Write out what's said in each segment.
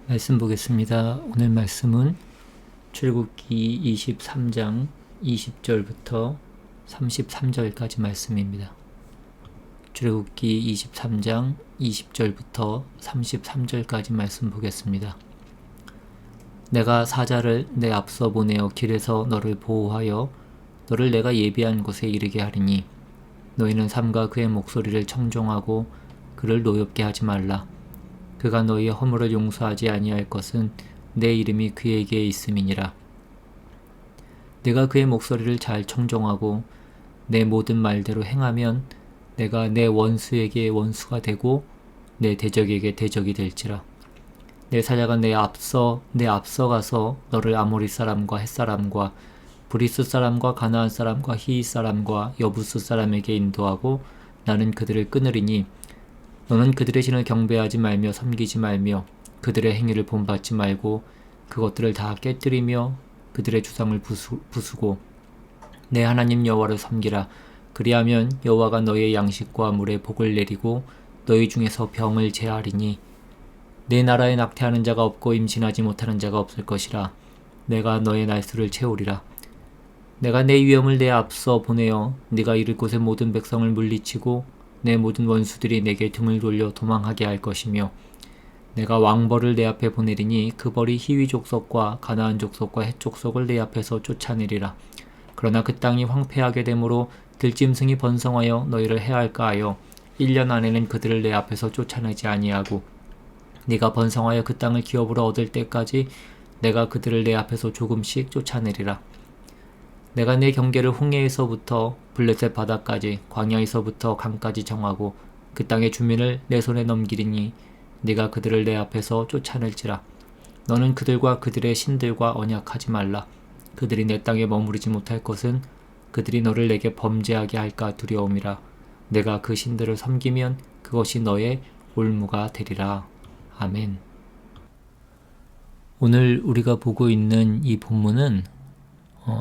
말씀 보겠습니다. 오늘 말씀은 출애굽기 23장 20절부터 33절까지 말씀입니다. 출애굽기 23장 20절부터 33절까지 말씀 보겠습니다. 내가 사자를 내 앞서 보내어 길에서 너를 보호하여 너를 내가 예비한 곳에 이르게 하리니 너희는 삼가 그의 목소리를 청종하고 그를 노엽게 하지 말라. 그가 너희의 허물을 용서하지 아니할 것은 내 이름이 그에게 있음이니라. 내가 그의 목소리를 잘 청종하고 내 모든 말대로 행하면 내가 내 원수에게 원수가 되고 내 대적에게 대적이 될지라. 내 사자가 내 앞서 가서 너를 아모리 사람과 헷 사람과 브리스 사람과 가나안 사람과 히윗 사람과 여부스 사람에게 인도하고 나는 그들을 끊으리니 너는 그들의 신을 경배하지 말며 섬기지 말며 그들의 행위를 본받지 말고 그것들을 다 깨뜨리며 그들의 주상을 부수고 내 하나님 여호와를 섬기라. 그리하면 여호와가 너희의 양식과 물에 복을 내리고 너희 중에서 병을 제하리니 내 나라에 낙태하는 자가 없고 임신하지 못하는 자가 없을 것이라. 내가 너의 날수를 채우리라. 내가 내 위엄을 내 앞서 보내어 네가 이를 곳의 모든 백성을 물리치고 내 모든 원수들이 내게 등을 돌려 도망하게 할 것이며 내가 왕벌을 내 앞에 보내리니 그 벌이 히위 족속과 가나안 족속과 헷 족속을 내 앞에서 쫓아내리라. 그러나 그 땅이 황폐하게 되므로 들짐승이 번성하여 너희를 해할까 하여 1년 안에는 그들을 내 앞에서 쫓아내지 아니하고 네가 번성하여 그 땅을 기업으로 얻을 때까지 내가 그들을 내 앞에서 조금씩 쫓아내리라. 내가 내 경계를 홍해에서부터 블레셋 바다까지 광야에서부터 강까지 정하고 그 땅의 주민을 내 손에 넘기리니 네가 그들을 내 앞에서 쫓아낼지라. 너는 그들과 그들의 신들과 언약하지 말라. 그들이 내 땅에 머무르지 못할 것은 그들이 너를 내게 범죄하게 할까 두려움이라. 내가 그 신들을 섬기면 그것이 너의 올무가 되리라. 아멘. 오늘 우리가 보고 있는 이 본문은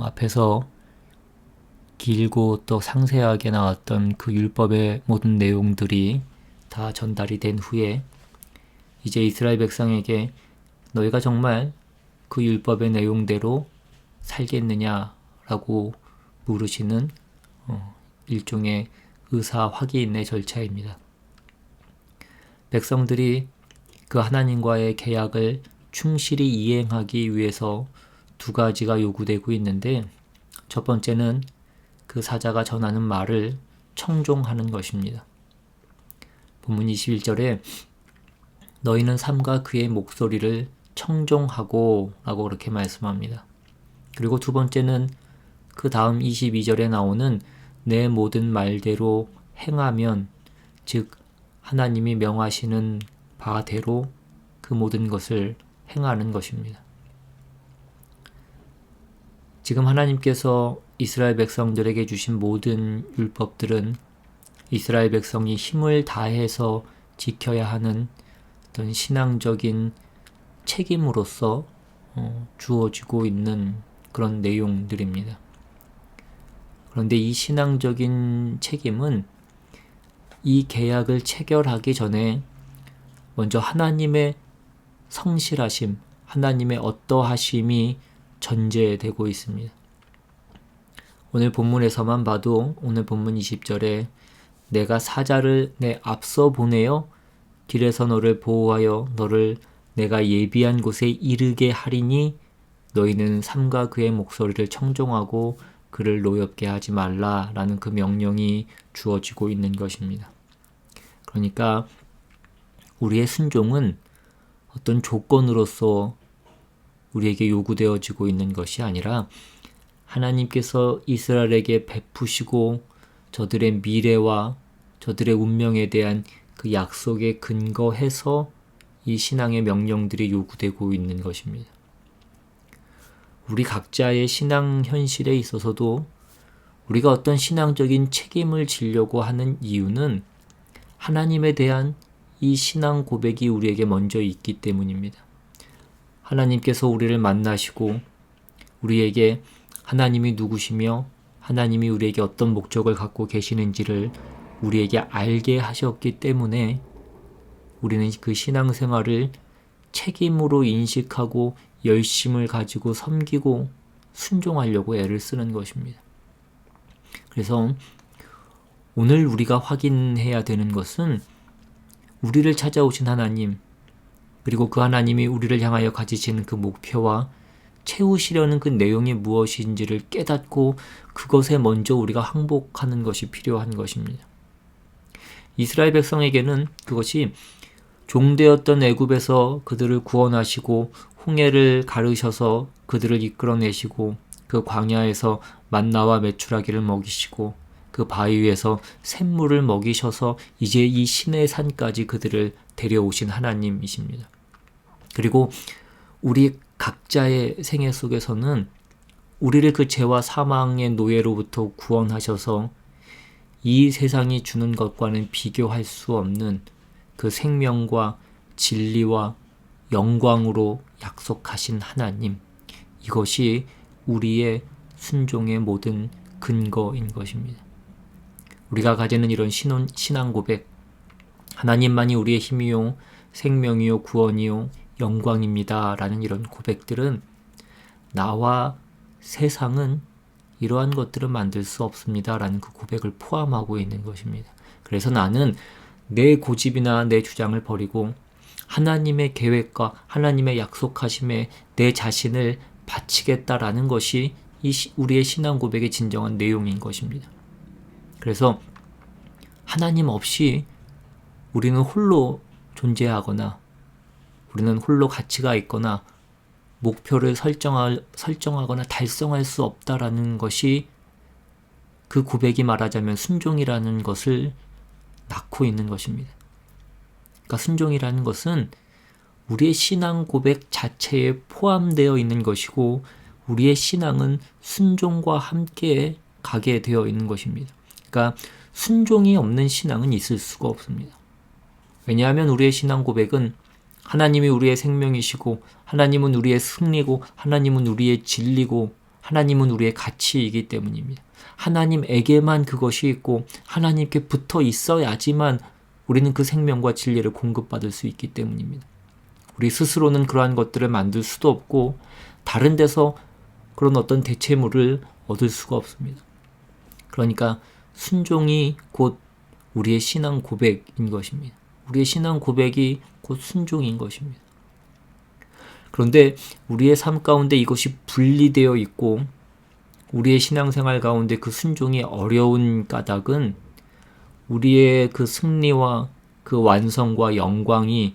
앞에서 길고 또 상세하게 나왔던 그 율법의 모든 내용들이 다 전달이 된 후에 이제 이스라엘 백성에게 너희가 정말 그 율법의 내용대로 살겠느냐라고 물으시는 일종의 의사 확인의 절차입니다. 백성들이 그 하나님과의 계약을 충실히 이행하기 위해서 두 가지가 요구되고 있는데 첫 번째는 그 사자가 전하는 말을 청종하는 것입니다. 본문 21절에 너희는 삼가 그의 목소리를 청종하고 라고 그렇게 말씀합니다. 그리고 두 번째는 그 다음 22절에 나오는 내 모든 말대로 행하면 즉 하나님이 명하시는 바대로 그 모든 것을 행하는 것입니다. 지금 하나님께서 이스라엘 백성들에게 주신 모든 율법들은 이스라엘 백성이 힘을 다해서 지켜야 하는 어떤 신앙적인 책임으로서 주어지고 있는 그런 내용들입니다. 그런데 이 신앙적인 책임은 이 계약을 체결하기 전에 먼저 하나님의 성실하심, 하나님의 어떠하심이 전제되고 있습니다. 오늘 본문에서만 봐도 오늘 본문 20절에 내가 사자를 내 앞서 보내어 길에서 너를 보호하여 너를 내가 예비한 곳에 이르게 하리니 너희는 삼가 그의 목소리를 청종하고 그를 노엽게 하지 말라라는 그 명령이 주어지고 있는 것입니다. 그러니까 우리의 순종은 어떤 조건으로서 우리에게 요구되어지고 있는 것이 아니라 하나님께서 이스라엘에게 베푸시고 저들의 미래와 저들의 운명에 대한 그 약속에 근거해서 이 신앙의 명령들이 요구되고 있는 것입니다. 우리 각자의 신앙 현실에 있어서도 우리가 어떤 신앙적인 책임을 지려고 하는 이유는 하나님에 대한 이 신앙 고백이 우리에게 먼저 있기 때문입니다. 하나님께서 우리를 만나시고 우리에게 하나님이 누구시며 하나님이 우리에게 어떤 목적을 갖고 계시는지를 우리에게 알게 하셨기 때문에 우리는 그 신앙생활을 책임으로 인식하고 열심을 가지고 섬기고 순종하려고 애를 쓰는 것입니다. 그래서 오늘 우리가 확인해야 되는 것은 우리를 찾아오신 하나님, 그리고 그 하나님이 우리를 향하여 가지신 그 목표와 채우시려는 그 내용이 무엇인지를 깨닫고 그것에 먼저 우리가 항복하는 것이 필요한 것입니다. 이스라엘 백성에게는 그것이 종되었던 애굽에서 그들을 구원하시고 홍해를 가르셔서 그들을 이끌어내시고 그 광야에서 만나와 메추라기를 먹이시고 그 바위 위에서 샘물을 먹이셔서 이제 이 시내 산까지 그들을 데려오신 하나님이십니다. 그리고 우리 각자의 생애 속에서는 우리를 그 죄와 사망의 노예로부터 구원하셔서 이 세상이 주는 것과는 비교할 수 없는 그 생명과 진리와 영광으로 약속하신 하나님, 이것이 우리의 순종의 모든 근거인 것입니다. 우리가 가지는 이런 신앙 고백, 하나님만이 우리의 힘이요 생명이요 구원이요 영광입니다 라는 이런 고백들은 나와 세상은 이러한 것들을 만들 수 없습니다 라는 그 고백을 포함하고 있는 것입니다. 그래서 나는 내 고집이나 내 주장을 버리고 하나님의 계획과 하나님의 약속하심에 내 자신을 바치겠다라는 것이 우리의 신앙 고백의 진정한 내용인 것입니다. 그래서 하나님 없이 우리는 홀로 존재하거나 우리는 홀로 가치가 있거나 목표를 설정하거나 달성할 수 없다라는 것이 그 고백이 말하자면 순종이라는 것을 낳고 있는 것입니다. 그러니까 순종이라는 것은 우리의 신앙 고백 자체에 포함되어 있는 것이고 우리의 신앙은 순종과 함께 가게 되어 있는 것입니다. 그러니까 순종이 없는 신앙은 있을 수가 없습니다. 왜냐하면 우리의 신앙 고백은 하나님이 우리의 생명이시고 하나님은 우리의 승리고 하나님은 우리의 진리고 하나님은 우리의 가치이기 때문입니다. 하나님에게만 그것이 있고 하나님께 붙어 있어야지만 우리는 그 생명과 진리를 공급받을 수 있기 때문입니다. 우리 스스로는 그러한 것들을 만들 수도 없고 다른 데서 그런 어떤 대체물을 얻을 수가 없습니다. 그러니까 순종이 곧 우리의 신앙 고백인 것입니다. 우리의 신앙 고백이 곧 순종인 것입니다. 그런데 우리의 삶 가운데 이것이 분리되어 있고 우리의 신앙생활 가운데 그 순종이 어려운 까닭은 우리의 그 승리와 그 완성과 영광이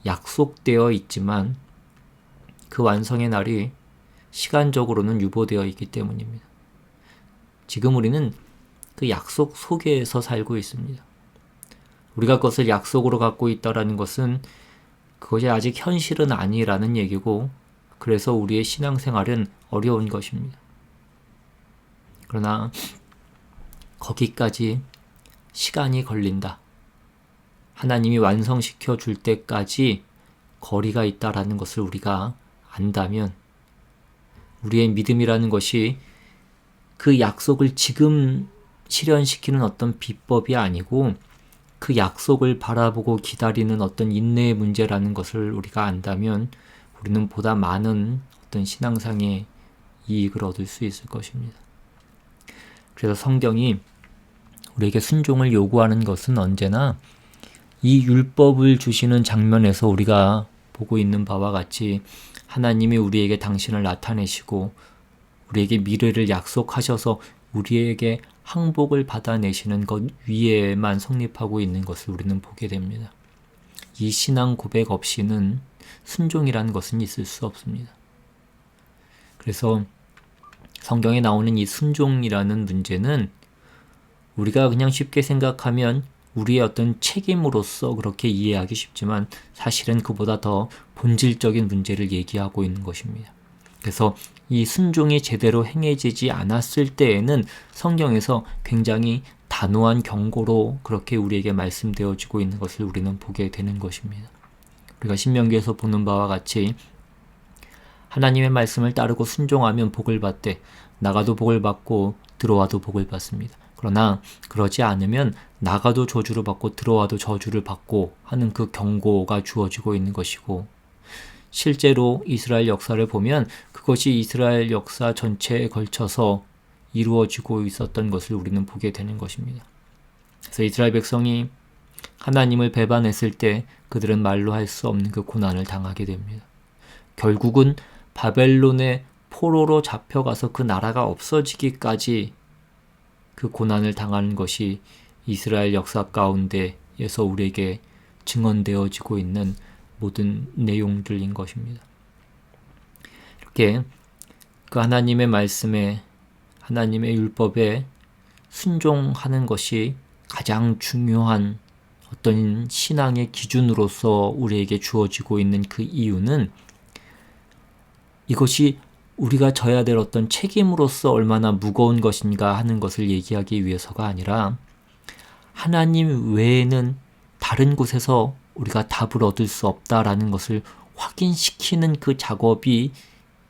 약속되어 있지만 그 완성의 날이 시간적으로는 유보되어 있기 때문입니다. 지금 우리는 그 약속 속에서 살고 있습니다. 우리가 그것을 약속으로 갖고 있다라는 것은 그것이 아직 현실은 아니라는 얘기고 그래서 우리의 신앙생활은 어려운 것입니다. 그러나 거기까지 시간이 걸린다. 하나님이 완성시켜 줄 때까지 거리가 있다라는 것을 우리가 안다면 우리의 믿음이라는 것이 그 약속을 지금 실현시키는 어떤 비법이 아니고 그 약속을 바라보고 기다리는 어떤 인내의 문제라는 것을 우리가 안다면 우리는 보다 많은 어떤 신앙상의 이익을 얻을 수 있을 것입니다. 그래서 성경이 우리에게 순종을 요구하는 것은 언제나 이 율법을 주시는 장면에서 우리가 보고 있는 바와 같이 하나님이 우리에게 당신을 나타내시고 우리에게 미래를 약속하셔서 우리에게 항복을 받아내시는 것 위에만 성립하고 있는 것을 우리는 보게 됩니다. 이 신앙 고백 없이는 순종이라는 것은 있을 수 없습니다. 그래서 성경에 나오는 이 순종이라는 문제는 우리가 그냥 쉽게 생각하면 우리의 어떤 책임으로서 그렇게 이해하기 쉽지만 사실은 그보다 더 본질적인 문제를 얘기하고 있는 것입니다. 그래서 이 순종이 제대로 행해지지 않았을 때에는 성경에서 굉장히 단호한 경고로 그렇게 우리에게 말씀되어지고 있는 것을 우리는 보게 되는 것입니다. 우리가 신명기에서 보는 바와 같이 하나님의 말씀을 따르고 순종하면 복을 받되 나가도 복을 받고 들어와도 복을 받습니다. 그러나 그러지 않으면 나가도 저주를 받고 들어와도 저주를 받고 하는 그 경고가 주어지고 있는 것이고 실제로 이스라엘 역사를 보면 그것이 이스라엘 역사 전체에 걸쳐서 이루어지고 있었던 것을 우리는 보게 되는 것입니다. 그래서 이스라엘 백성이 하나님을 배반했을 때 그들은 말로 할 수 없는 그 고난을 당하게 됩니다. 결국은 바벨론의 포로로 잡혀가서 그 나라가 없어지기까지 그 고난을 당하는 것이 이스라엘 역사 가운데에서 우리에게 증언되어지고 있는 모든 내용들인 것입니다. 이렇게 그 하나님의 말씀에, 하나님의 율법에 순종하는 것이 가장 중요한 어떤 신앙의 기준으로서 우리에게 주어지고 있는 그 이유는 이것이 우리가 져야 될 어떤 책임으로서 얼마나 무거운 것인가 하는 것을 얘기하기 위해서가 아니라 하나님 외에는 다른 곳에서 우리가 답을 얻을 수 없다라는 것을 확인시키는 그 작업이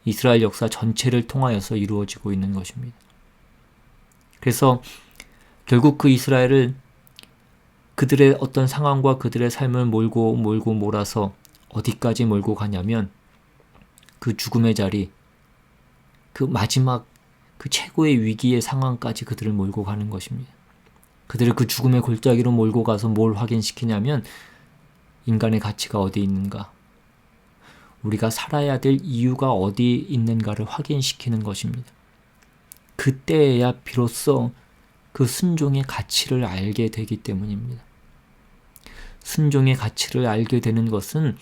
이스라엘 역사 전체를 통하여서 이루어지고 있는 것입니다. 그래서 결국 그 이스라엘을 그들의 어떤 상황과 그들의 삶을 몰고 몰아서 어디까지 몰고 가냐면 그 죽음의 자리, 그 마지막 그 최고의 위기의 상황까지 그들을 몰고 가는 것입니다. 그들을 그 죽음의 골짜기로 몰고 가서 뭘 확인시키냐면 인간의 가치가 어디 있는가, 우리가 살아야 될 이유가 어디 있는가를 확인시키는 것입니다. 그때야 비로소 그 순종의 가치를 알게 되기 때문입니다. 순종의 가치를 알게 되는 것은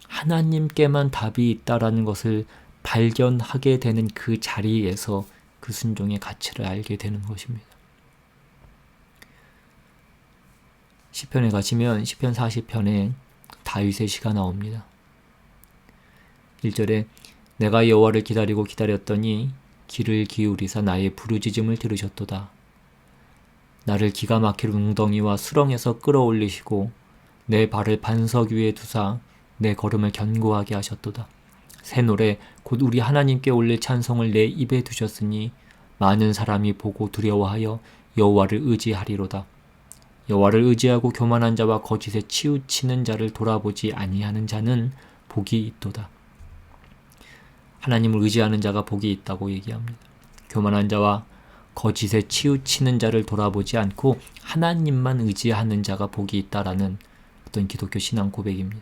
하나님께만 답이 있다라는 것을 발견하게 되는 그 자리에서 그 순종의 가치를 알게 되는 것입니다. 시편에 가시면 시편 40편에 다윗의 시가 나옵니다. 1절에 내가 여호와를 기다리고 기다렸더니 귀를 기울이사 나의 부르짖음을 들으셨도다. 나를 기가 막힐 웅덩이와 수렁에서 끌어올리시고 내 발을 반석 위에 두사 내 걸음을 견고하게 하셨도다. 새 노래 곧 우리 하나님께 올릴 찬송을 내 입에 두셨으니 많은 사람이 보고 두려워하여 여호와를 의지하리로다. 여호와를 의지하고 교만한 자와 거짓에 치우치는 자를 돌아보지 아니하는 자는 복이 있도다. 하나님을 의지하는 자가 복이 있다고 얘기합니다. 교만한 자와 거짓에 치우치는 자를 돌아보지 않고 하나님만 의지하는 자가 복이 있다라는 어떤 기독교 신앙 고백입니다.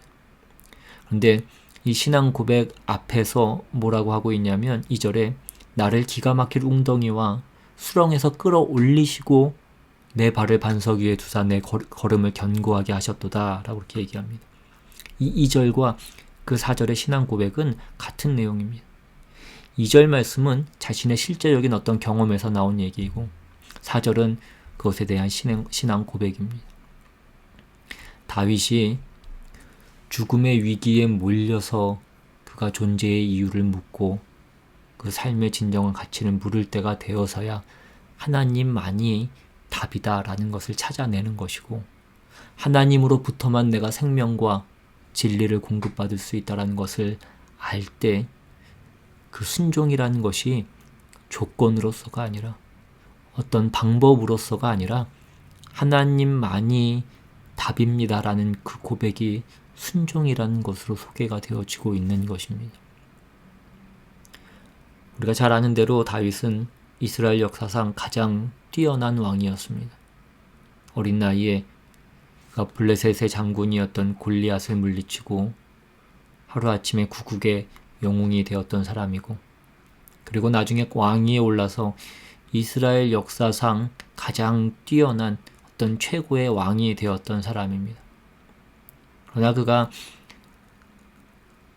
그런데 이 신앙 고백 앞에서 뭐라고 하고 있냐면 2절에 나를 기가 막힐 웅덩이와 수렁에서 끌어올리시고 내 발을 반석 위에 두사 내 걸음을 견고하게 하셨도다 라고 이렇게 얘기합니다. 이 2절과 그 4절의 신앙 고백은 같은 내용입니다. 2절 말씀은 자신의 실제적인 어떤 경험에서 나온 얘기이고 4절은 그것에 대한 신앙 고백입니다. 다윗이 죽음의 위기에 몰려서 그가 존재의 이유를 묻고 그 삶의 진정한 가치를 물을 때가 되어서야 하나님만이 답이다라는 것을 찾아내는 것이고 하나님으로부터만 내가 생명과 진리를 공급받을 수 있다는 것을 알 때 그 순종이라는 것이 조건으로서가 아니라 어떤 방법으로서가 아니라 하나님만이 답입니다라는 그 고백이 순종이라는 것으로 소개가 되어지고 있는 것입니다. 우리가 잘 아는 대로 다윗은 이스라엘 역사상 가장 뛰어난 왕이었습니다. 어린 나이에 그가 블레셋의 장군이었던 골리앗을 물리치고 하루아침에 구국의 영웅이 되었던 사람이고 그리고 나중에 왕위에 올라서 이스라엘 역사상 가장 뛰어난 어떤 최고의 왕이 되었던 사람입니다. 그러나 그가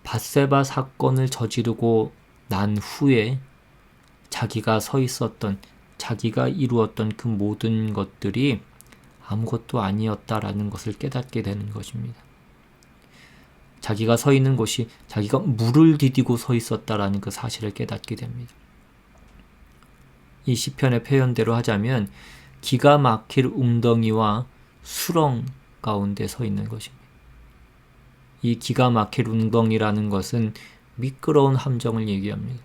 밧세바 사건을 저지르고 난 후에 자기가 서 있었던, 자기가 이루었던 그 모든 것들이 아무것도 아니었다라는 것을 깨닫게 되는 것입니다. 자기가 서 있는 곳이 자기가 물을 디디고 서 있었다라는 그 사실을 깨닫게 됩니다. 이 시편의 표현대로 하자면 기가 막힐 웅덩이와 수렁 가운데 서 있는 것입니다. 이 기가 막힐 웅덩이라는 것은 미끄러운 함정을 얘기합니다.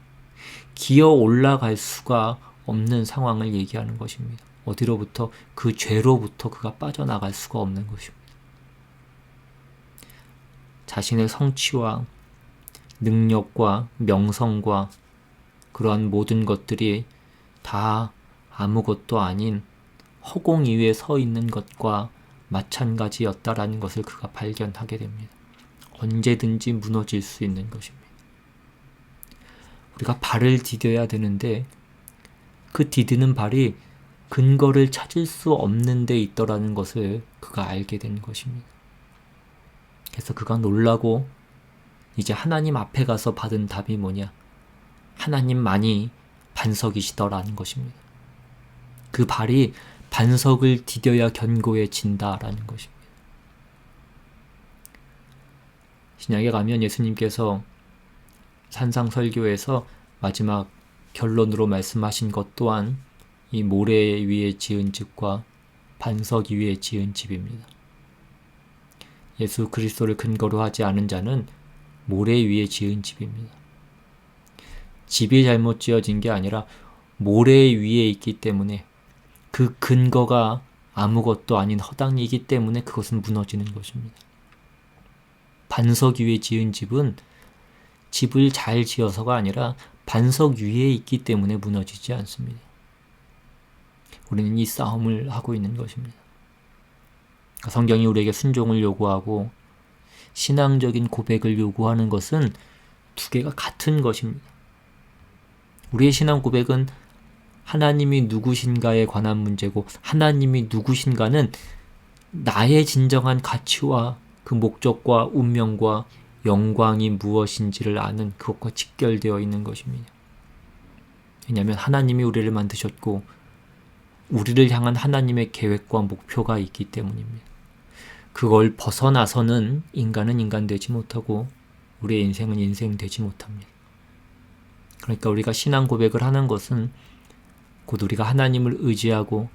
기어 올라갈 수가 없는 상황을 얘기하는 것입니다. 어디로부터? 그 죄로부터 그가 빠져나갈 수가 없는 것입니다. 자신의 성취와 능력과 명성과 그러한 모든 것들이 다 아무것도 아닌 허공 위에 서 있는 것과 마찬가지였다라는 것을 그가 발견하게 됩니다. 언제든지 무너질 수 있는 것입니다. 우리가 발을 디뎌야 되는데 그 디디는 발이 근거를 찾을 수 없는 데 있더라는 것을 그가 알게 된 것입니다. 그래서 그가 놀라고 이제 하나님 앞에 가서 받은 답이 뭐냐? 하나님만이 반석이시더라는 것입니다. 그 발이 반석을 디뎌야 견고해진다라는 것입니다. 신약에 가면 예수님께서 산상설교에서 마지막 결론으로 말씀하신 것 또한 이 모래 위에 지은 집과 반석 위에 지은 집입니다. 예수 그리스도를 근거로 하지 않은 자는 모래 위에 지은 집입니다. 집이 잘못 지어진 게 아니라 모래 위에 있기 때문에 그 근거가 아무것도 아닌 허당이기 때문에 그것은 무너지는 것입니다. 반석 위에 지은 집은 집을 잘 지어서가 아니라 반석 위에 있기 때문에 무너지지 않습니다. 우리는 이 싸움을 하고 있는 것입니다. 성경이 우리에게 순종을 요구하고 신앙적인 고백을 요구하는 것은 두 개가 같은 것입니다. 우리의 신앙 고백은 하나님이 누구신가에 관한 문제고 하나님이 누구신가는 나의 진정한 가치와 그 목적과 운명과 영광이 무엇인지를 아는 그것과 직결되어 있는 것입니다. 왜냐하면 하나님이 우리를 만드셨고 우리를 향한 하나님의 계획과 목표가 있기 때문입니다. 그걸 벗어나서는 인간은 인간 되지 못하고 우리의 인생은 인생 되지 못합니다. 그러니까 우리가 신앙 고백을 하는 것은 곧 우리가 하나님을 의지하고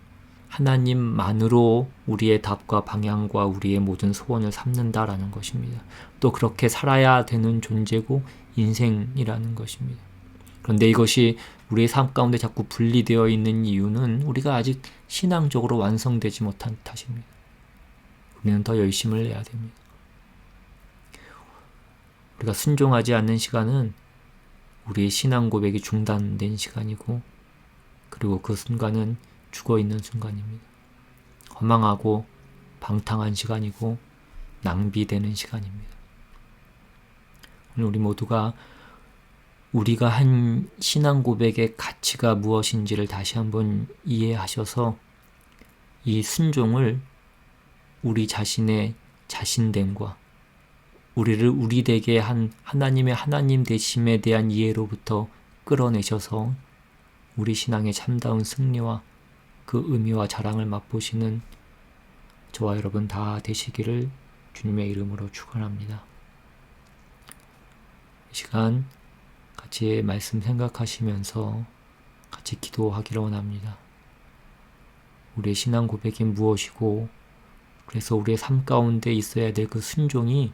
하나님만으로 우리의 답과 방향과 우리의 모든 소원을 삼는다라는 것입니다. 또 그렇게 살아야 되는 존재고 인생이라는 것입니다. 그런데 이것이 우리의 삶 가운데 자꾸 분리되어 있는 이유는 우리가 아직 신앙적으로 완성되지 못한 탓입니다. 우리는 더 열심을 내야 됩니다. 우리가 순종하지 않는 시간은 우리의 신앙 고백이 중단된 시간이고 그리고 그 순간은 죽어있는 순간입니다. 허망하고 방탕한 시간이고 낭비되는 시간입니다. 오늘 우리 모두가 우리가 한 신앙 고백의 가치가 무엇인지를 다시 한번 이해하셔서 이 순종을 우리 자신의 자신됨과 우리를 우리되게 한 하나님의 하나님 되심에 대한 이해로부터 끌어내셔서 우리 신앙의 참다운 승리와 그 의미와 자랑을 맛보시는 저와 여러분 다 되시기를 주님의 이름으로 축원합니다. 이 시간 같이 말씀 생각하시면서 같이 기도하기를 원합니다. 우리의 신앙 고백이 무엇이고 그래서 우리의 삶 가운데 있어야 될 그 순종이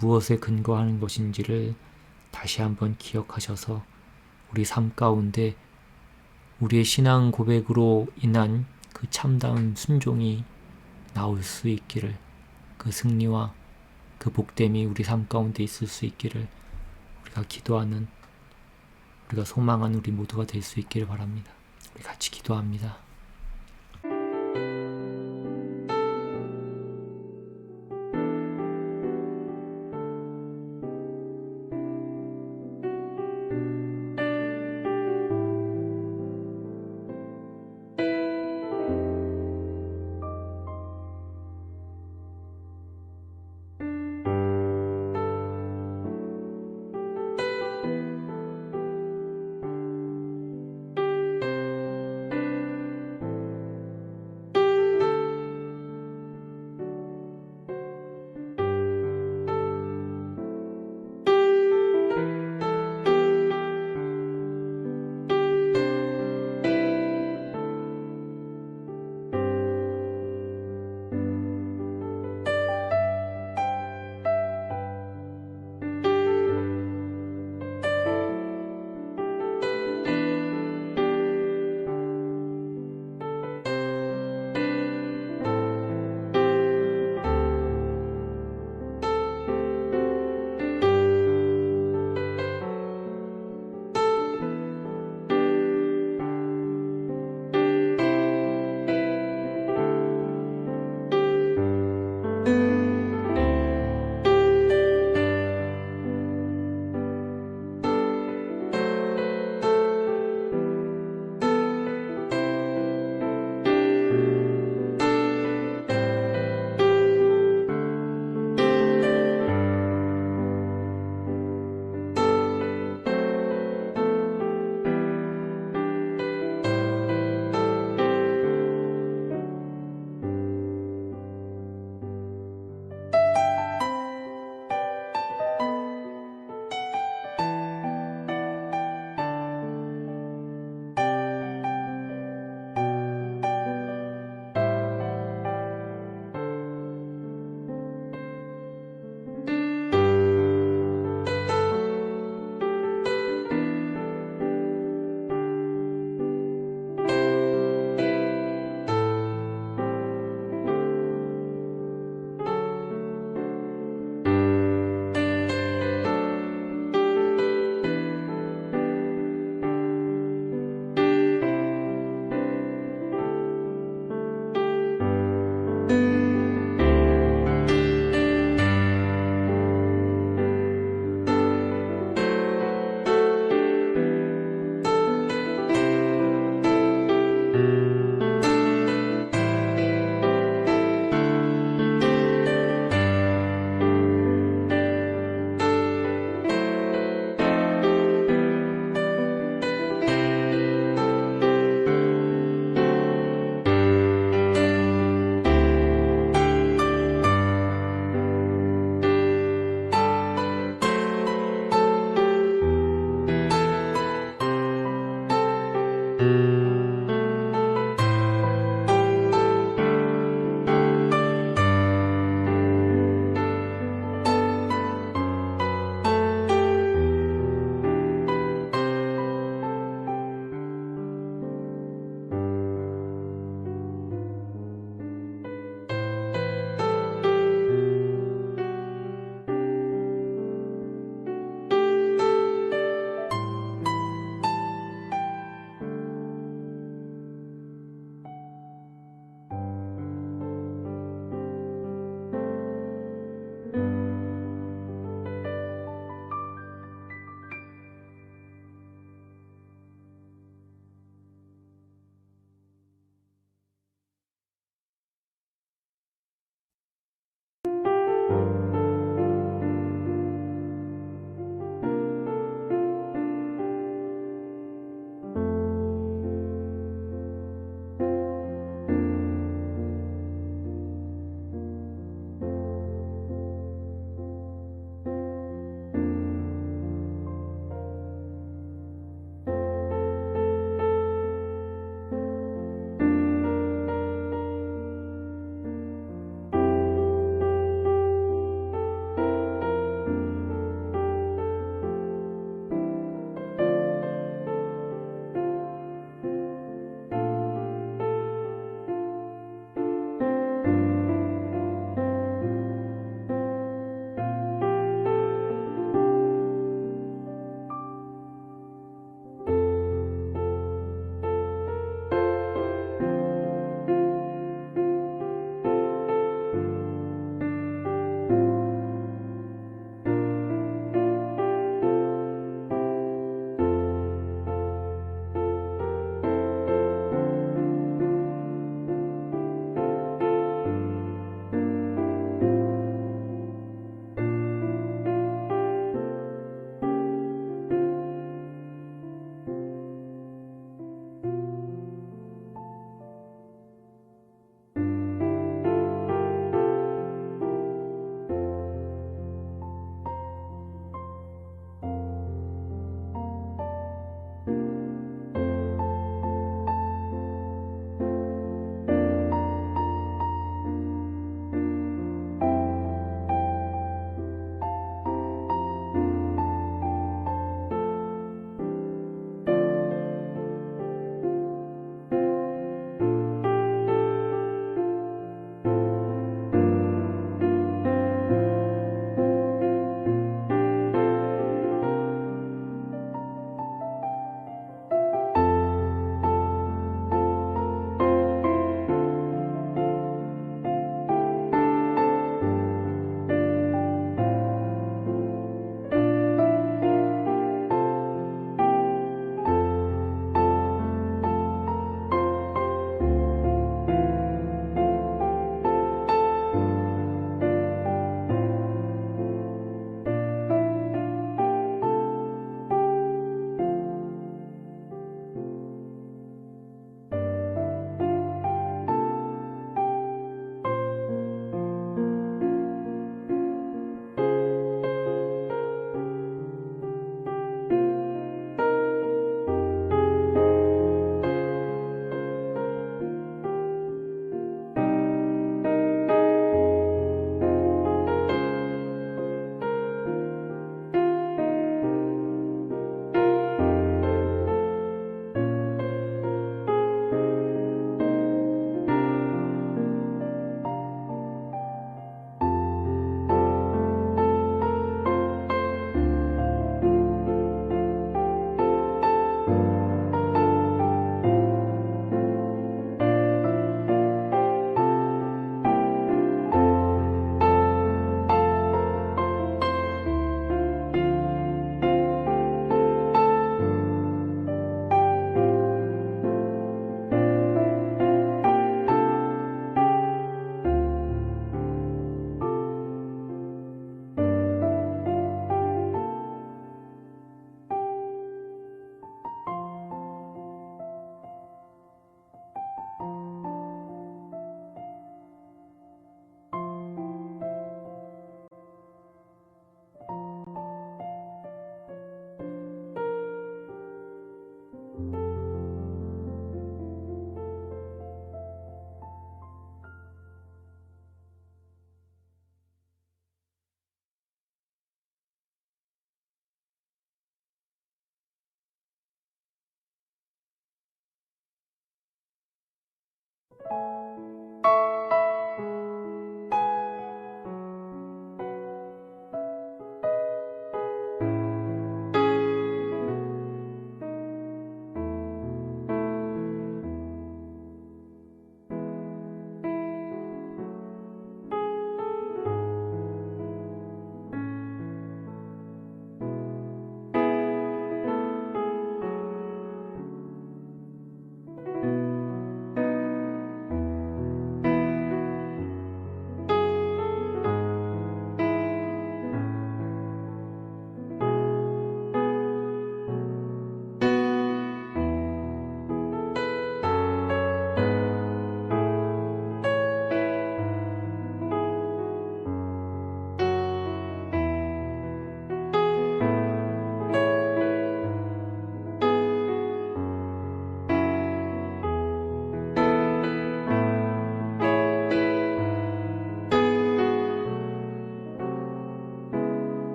무엇에 근거하는 것인지를 다시 한번 기억하셔서 우리 삶 가운데 우리의 신앙 고백으로 인한 그 참다운 순종이 나올 수 있기를, 그 승리와 그 복됨이 우리 삶 가운데 있을 수 있기를 우리가 기도하는, 우리가 소망하는 우리 모두가 될 수 있기를 바랍니다. 우리 같이 기도합니다.